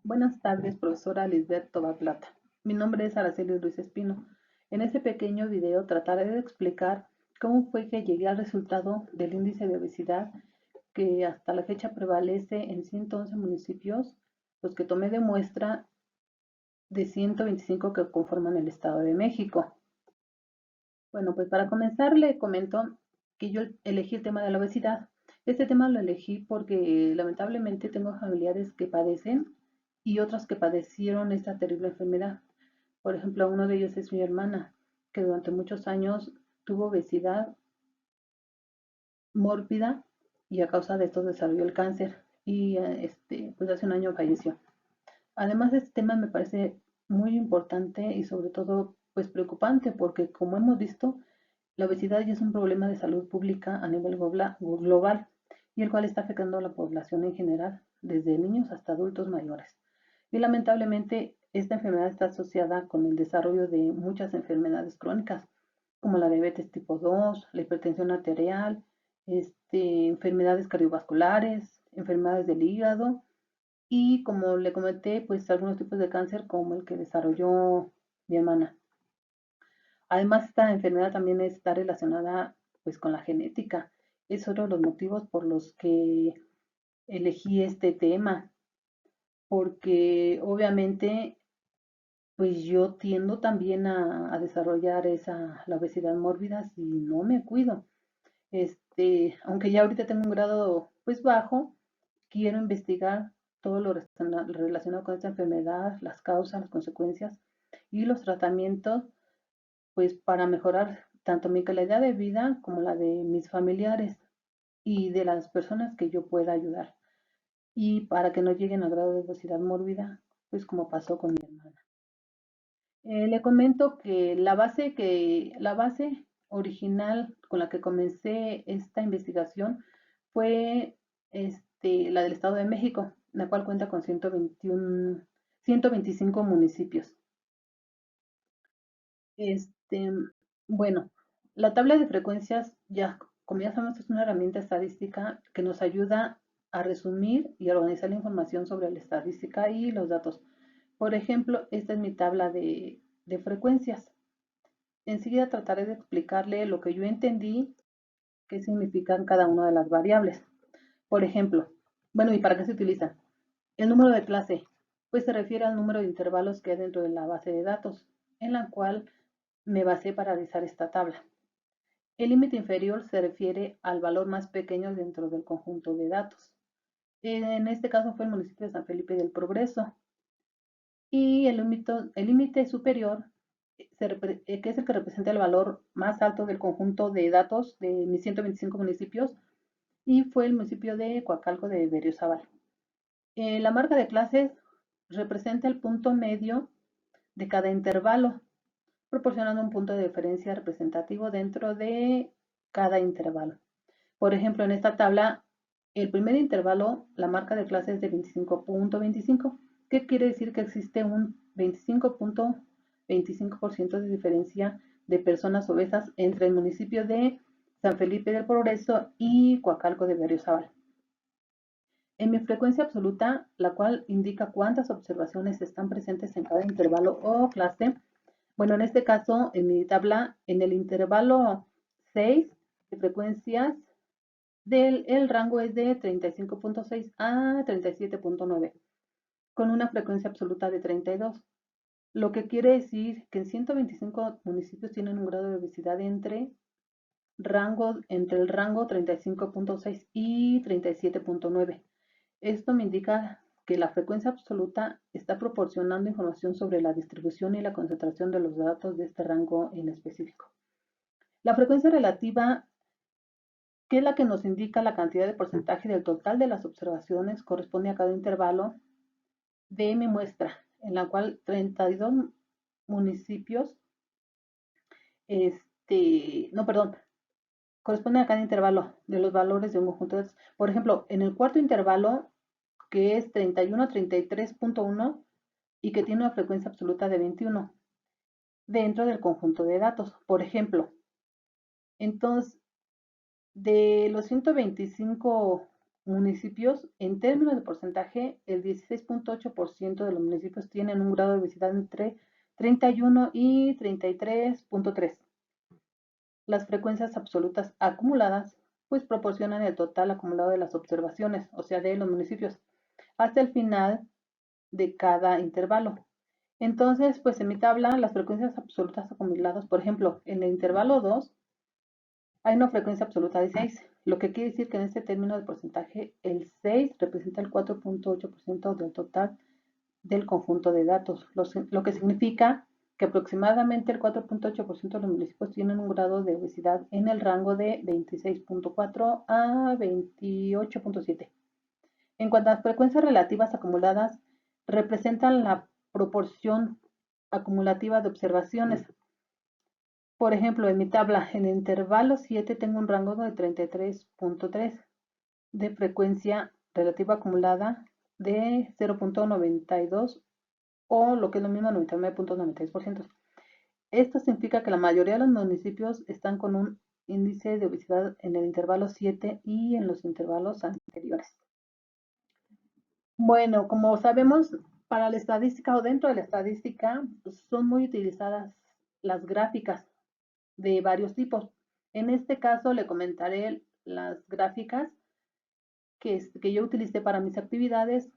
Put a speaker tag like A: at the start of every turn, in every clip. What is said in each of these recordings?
A: Buenas tardes, profesora Lisbeth Tobar Plata. Mi nombre es Araceli Ruiz Espino. En este pequeño video trataré de explicar cómo fue que llegué al resultado del índice de obesidad que hasta la fecha prevalece en 111 municipios, los que tomé de muestra de 125 que conforman el Estado de México. Bueno, pues para comenzar le comento que yo elegí el tema de la obesidad. Este tema lo elegí porque lamentablemente tengo familiares que padecen y otros que padecieron esta terrible enfermedad. Por ejemplo, uno de ellos es mi hermana, que durante muchos años tuvo obesidad mórbida y a causa de esto desarrolló el cáncer y pues hace un año falleció. Además, este tema me parece muy importante y sobre todo pues preocupante porque como hemos visto, la obesidad ya es un problema de salud pública a nivel global y el cual está afectando a la población en general, desde niños hasta adultos mayores. Y lamentablemente esta enfermedad está asociada con el desarrollo de muchas enfermedades crónicas, como la diabetes tipo 2, la hipertensión arterial, enfermedades cardiovasculares, enfermedades del hígado y como le comenté, pues algunos tipos de cáncer como el que desarrolló mi hermana. Además, esta enfermedad también está relacionada pues con la genética. Es otro de los motivos por los que elegí este tema, porque obviamente pues yo tiendo también a desarrollar la obesidad mórbida si no me cuido. Aunque ya ahorita tengo un grado pues bajo, quiero investigar todo lo relacionado con esta enfermedad, las causas, las consecuencias y los tratamientos, pues para mejorar tanto mi calidad de vida como la de mis familiares y de las personas que yo pueda ayudar. Y para que no lleguen al grado de obesidad mórbida, pues como pasó con mi hermana. Le comento que la base original con la que comencé esta investigación fue la del Estado de México, la cual cuenta con 125 municipios. Este, bueno, la tabla de frecuencias, ya, como ya sabemos, es una herramienta estadística que nos ayuda a resumir y a organizar la información sobre la estadística y los datos. Por ejemplo, esta es mi tabla de frecuencias. Enseguida trataré de explicarle lo que yo entendí, qué significan cada una de las variables. Por ejemplo, bueno, ¿y para qué se utilizan? El número de clase, pues se refiere al número de intervalos que hay dentro de la base de datos, en la cual me basé para realizar esta tabla. El límite inferior se refiere al valor más pequeño dentro del conjunto de datos. En este caso fue el municipio de San Felipe del Progreso. Y el límite superior, que es el que representa el valor más alto del conjunto de datos de mis 125 municipios, y fue el municipio de Coacalco de Berriozábal. La marca de clases representa el punto medio de cada intervalo, proporcionando un punto de diferencia representativo dentro de cada intervalo. Por ejemplo, en esta tabla, el primer intervalo, la marca de clase es de 25.25. ¿Qué quiere decir? Que existe un 25.25% de diferencia de personas obesas entre el municipio de San Felipe del Progreso y Coacalco de Berriozábal. En mi frecuencia absoluta, la cual indica cuántas observaciones están presentes en cada intervalo o clase, bueno, en este caso, en mi tabla, en el intervalo 6 de frecuencias, el rango es de 35.6 a 37.9, con una frecuencia absoluta de 32, lo que quiere decir que en 125 municipios tienen un grado de obesidad entre el rango 35.6 y 37.9. Esto me indica que la frecuencia absoluta está proporcionando información sobre la distribución y la concentración de los datos de este rango en específico. La frecuencia relativa, que es la que nos indica la cantidad de porcentaje del total de las observaciones, corresponde a cada intervalo de mi muestra, en la cual 32 municipios, no, perdón, corresponde a cada intervalo de los valores de un conjunto de datos. Por ejemplo, en el cuarto intervalo, que es 31 a 33.1 y que tiene una frecuencia absoluta de 21 dentro del conjunto de datos. Por ejemplo, entonces, de los 125 municipios, en términos de porcentaje, el 16.8% de los municipios tienen un grado de obesidad entre 31 y 33.3. Las frecuencias absolutas acumuladas pues proporcionan el total acumulado de las observaciones, o sea, de los municipios, hasta el final de cada intervalo. Entonces, pues en mi tabla, las frecuencias absolutas acumuladas, por ejemplo, en el intervalo 2 hay una frecuencia absoluta de 6, lo que quiere decir que en este término de porcentaje, el 6 representa el 4.8% del total del conjunto de datos, lo que significa que aproximadamente el 4.8% de los municipios tienen un grado de obesidad en el rango de 26.4 a 28.7. En cuanto a las frecuencias relativas acumuladas, representan la proporción acumulativa de observaciones. Por ejemplo, en mi tabla, en el intervalo 7 tengo un rango de 33.3 de frecuencia relativa acumulada de 0.92 o lo que es lo mismo 99.96%. Esto significa que la mayoría de los municipios están con un índice de obesidad en el intervalo 7 y en los intervalos anteriores. Bueno, como sabemos, para la estadística o dentro de la estadística son muy utilizadas las gráficas de varios tipos. En este caso le comentaré las gráficas que yo utilicé para mis actividades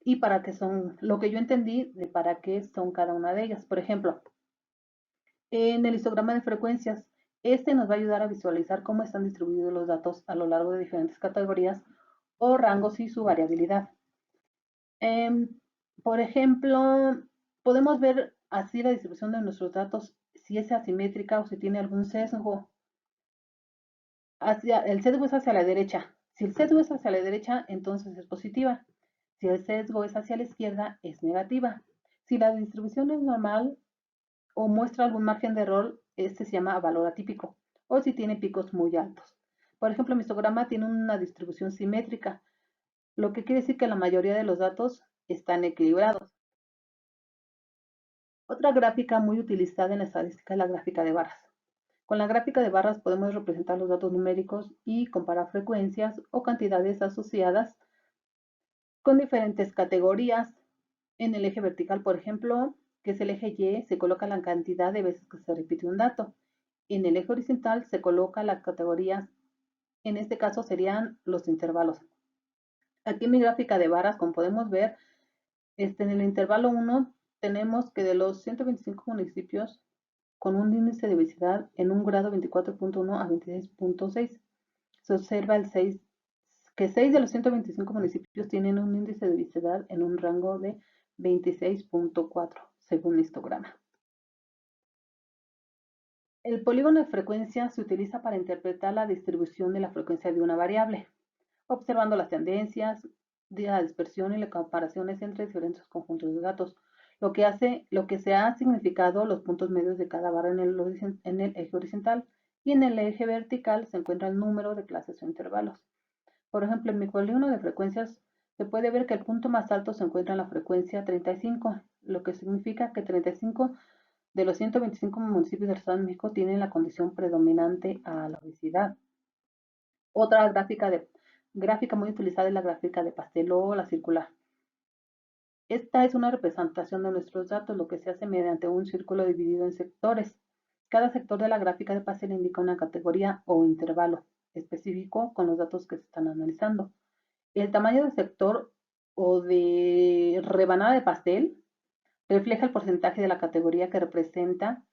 A: y para qué son, lo que yo entendí de para qué son cada una de ellas. Por ejemplo, en el histograma de frecuencias, este nos va a ayudar a visualizar cómo están distribuidos los datos a lo largo de diferentes categorías o rangos y su variabilidad. Por ejemplo, podemos ver así la distribución de nuestros datos, si es asimétrica o si tiene algún sesgo. El sesgo es hacia la derecha. Si el sesgo es hacia la derecha, entonces es positiva. Si el sesgo es hacia la izquierda, es negativa. Si la distribución es normal o muestra algún margen de error, este se llama valor atípico. O si tiene picos muy altos. Por ejemplo, mi histograma tiene una distribución simétrica, lo que quiere decir que la mayoría de los datos están equilibrados. Otra gráfica muy utilizada en la estadística es la gráfica de barras. Con la gráfica de barras podemos representar los datos numéricos y comparar frecuencias o cantidades asociadas con diferentes categorías. En el eje vertical, por ejemplo, que es el eje Y, se coloca la cantidad de veces que se repite un dato. En el eje horizontal se coloca las categorías, en este caso serían los intervalos. Aquí en mi gráfica de barras, como podemos ver, en el intervalo 1 tenemos que de los 125 municipios con un índice de obesidad en un grado 24.1 a 26.6, se observa que 6 de los 125 municipios tienen un índice de obesidad en un rango de 26.4, según el histograma. El polígono de frecuencia se utiliza para interpretar la distribución de la frecuencia de una variable, observando las tendencias de la dispersión y las comparaciones entre diferentes conjuntos de datos, lo que se ha significado los puntos medios de cada barra en el eje horizontal, y en el eje vertical se encuentra el número de clases o intervalos. Por ejemplo, en mi polígono de frecuencias se puede ver que el punto más alto se encuentra en la frecuencia 35, lo que significa que 35 de los 125 municipios del Estado de México tienen la condición predominante a la obesidad. Otra gráfica muy utilizada es la gráfica de pastel o la circular. Esta es una representación de nuestros datos, lo que se hace mediante un círculo dividido en sectores. Cada sector de la gráfica de pastel indica una categoría o intervalo específico con los datos que se están analizando. El tamaño del sector o de rebanada de pastel refleja el porcentaje de la categoría que representa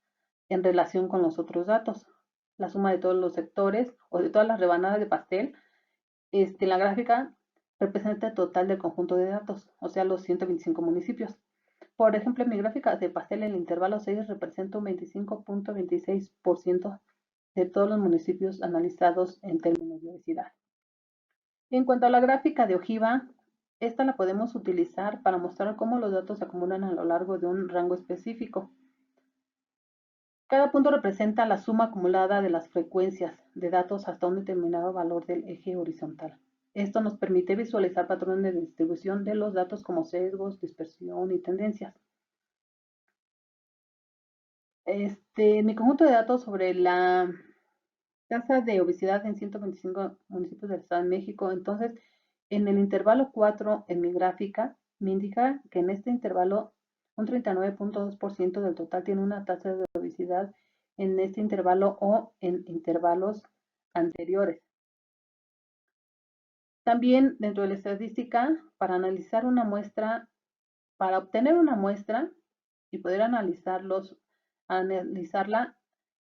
A: en relación con los otros datos. La suma de todos los sectores o de todas las rebanadas de pastel, la gráfica representa el total del conjunto de datos, o sea, los 125 municipios. Por ejemplo, en mi gráfica de pastel, el intervalo 6 representa un 25.26% de todos los municipios analizados en términos de obesidad. En cuanto a la gráfica de ojiva, esta la podemos utilizar para mostrar cómo los datos se acumulan a lo largo de un rango específico. Cada punto representa la suma acumulada de las frecuencias de datos hasta un determinado valor del eje horizontal. Esto nos permite visualizar patrones de distribución de los datos como sesgos, dispersión y tendencias. Mi conjunto de datos sobre la tasa de obesidad en 125 municipios del Estado de México, entonces En el intervalo 4 en mi gráfica me indica que en este intervalo un 39.2% del total tiene una tasa de obesidad en este intervalo o en intervalos anteriores. También dentro de la estadística, para analizar una muestra, para obtener una muestra y poder analizarla,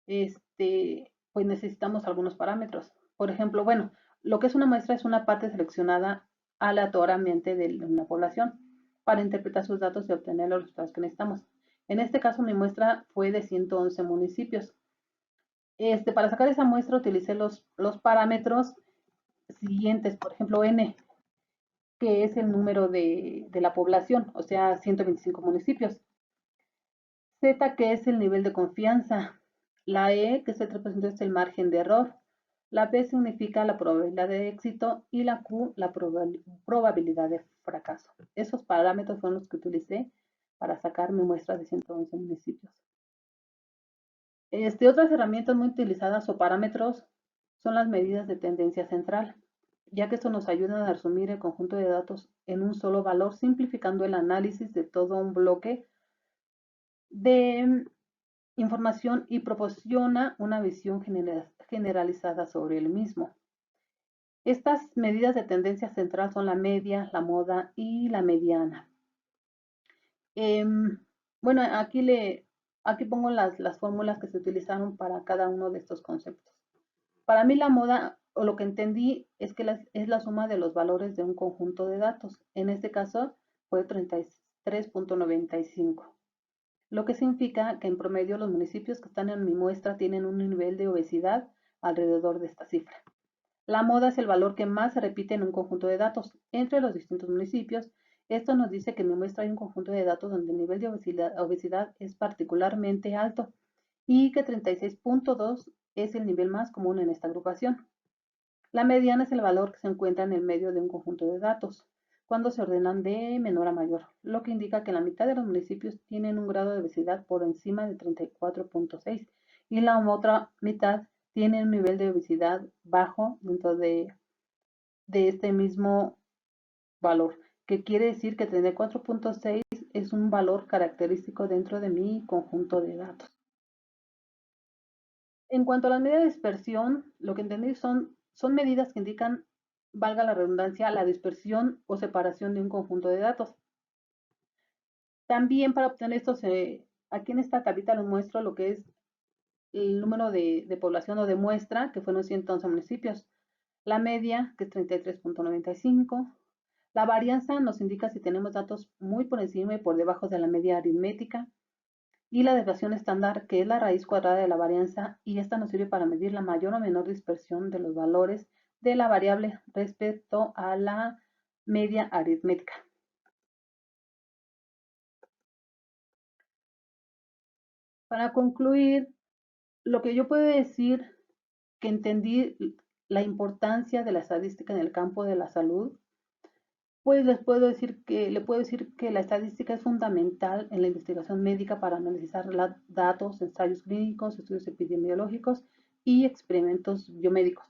A: pues necesitamos algunos parámetros. Por ejemplo, bueno, lo que es una muestra es una parte seleccionada aleatoriamente de una población para interpretar sus datos y obtener los resultados que necesitamos. En este caso, mi muestra fue de 111 municipios. Para sacar esa muestra utilicé los parámetros siguientes, por ejemplo, N, que es el número de la población, o sea, 125 municipios. Z, que es el nivel de confianza. La E, que es el 3%, es el margen de error. La P significa la probabilidad de éxito y la Q, la probabilidad de fracaso. Esos parámetros fueron los que utilicé para sacar mi muestra de 111 municipios. Otras herramientas muy utilizadas o parámetros son las medidas de tendencia central, ya que esto nos ayuda a resumir el conjunto de datos en un solo valor, simplificando el análisis de todo un bloque de información y proporciona una visión generalizada sobre el mismo. Estas medidas de tendencia central son la media, la moda y la mediana. Bueno, aquí pongo las fórmulas que se utilizaron para cada uno de estos conceptos. Para mí la moda, o lo que entendí, es que es la suma de los valores de un conjunto de datos. En este caso fue 33.95, lo que significa que en promedio los municipios que están en mi muestra tienen un nivel de obesidad alrededor de esta cifra. La moda es el valor que más se repite en un conjunto de datos entre los distintos municipios. Esto nos dice que en mi muestra hay un conjunto de datos donde el nivel de obesidad es particularmente alto y que 36.2 es el nivel más común en esta agrupación. La mediana es el valor que se encuentra en el medio de un conjunto de datos, cuando se ordenan de menor a mayor, lo que indica que la mitad de los municipios tienen un grado de obesidad por encima de 34.6 y la otra mitad tiene un nivel de obesidad bajo dentro de este mismo valor, que quiere decir que 34.6 es un valor característico dentro de mi conjunto de datos. En cuanto a las medidas de dispersión, lo que entendí son medidas que indican, valga la redundancia, la dispersión o separación de un conjunto de datos. También para obtener esto, aquí en esta tablita les muestro lo que es el número de población o de muestra, que fueron 111 municipios. La media, que es 33.95. La varianza nos indica si tenemos datos muy por encima y por debajo de la media aritmética. Y la desviación estándar, que es la raíz cuadrada de la varianza, y esta nos sirve para medir la mayor o menor dispersión de los valores de la variable respecto a la media aritmética. Para concluir, lo que yo puedo decir que entendí la importancia de la estadística en el campo de la salud, pues le puedo decir que la estadística es fundamental en la investigación médica para analizar datos, ensayos clínicos, estudios epidemiológicos y experimentos biomédicos.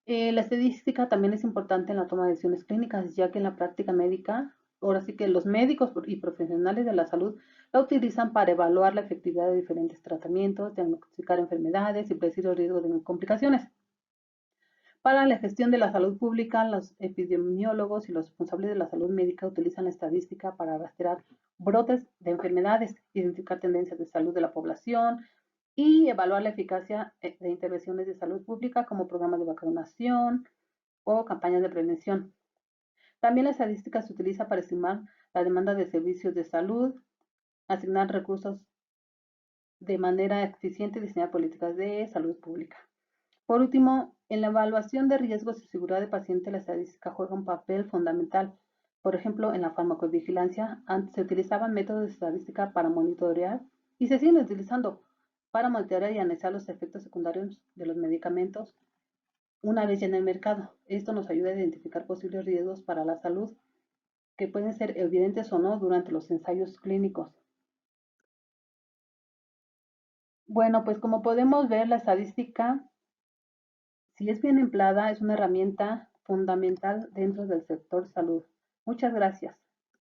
A: La estadística también es importante en la toma de decisiones clínicas, ya que en la práctica médica, ahora sí que los médicos y profesionales de la salud la utilizan para evaluar la efectividad de diferentes tratamientos, diagnosticar enfermedades y predecir los riesgos de complicaciones. Para la gestión de la salud pública, los epidemiólogos y los responsables de la salud médica utilizan la estadística para rastrear brotes de enfermedades, identificar tendencias de salud de la población y evaluar la eficacia de intervenciones de salud pública como programas de vacunación o campañas de prevención. También la estadística se utiliza para estimar la demanda de servicios de salud, asignar recursos de manera eficiente y diseñar políticas de salud pública. Por último, en la evaluación de riesgos y seguridad del paciente, la estadística juega un papel fundamental. Por ejemplo, en la farmacovigilancia, antes se utilizaban métodos de estadística para monitorear y se siguen utilizando para monitorear y analizar los efectos secundarios de los medicamentos una vez ya en el mercado. Esto nos ayuda a identificar posibles riesgos para la salud que pueden ser evidentes o no durante los ensayos clínicos. Bueno, pues como podemos ver, la estadística, si es bien empleada, es una herramienta fundamental dentro del sector salud. Muchas gracias.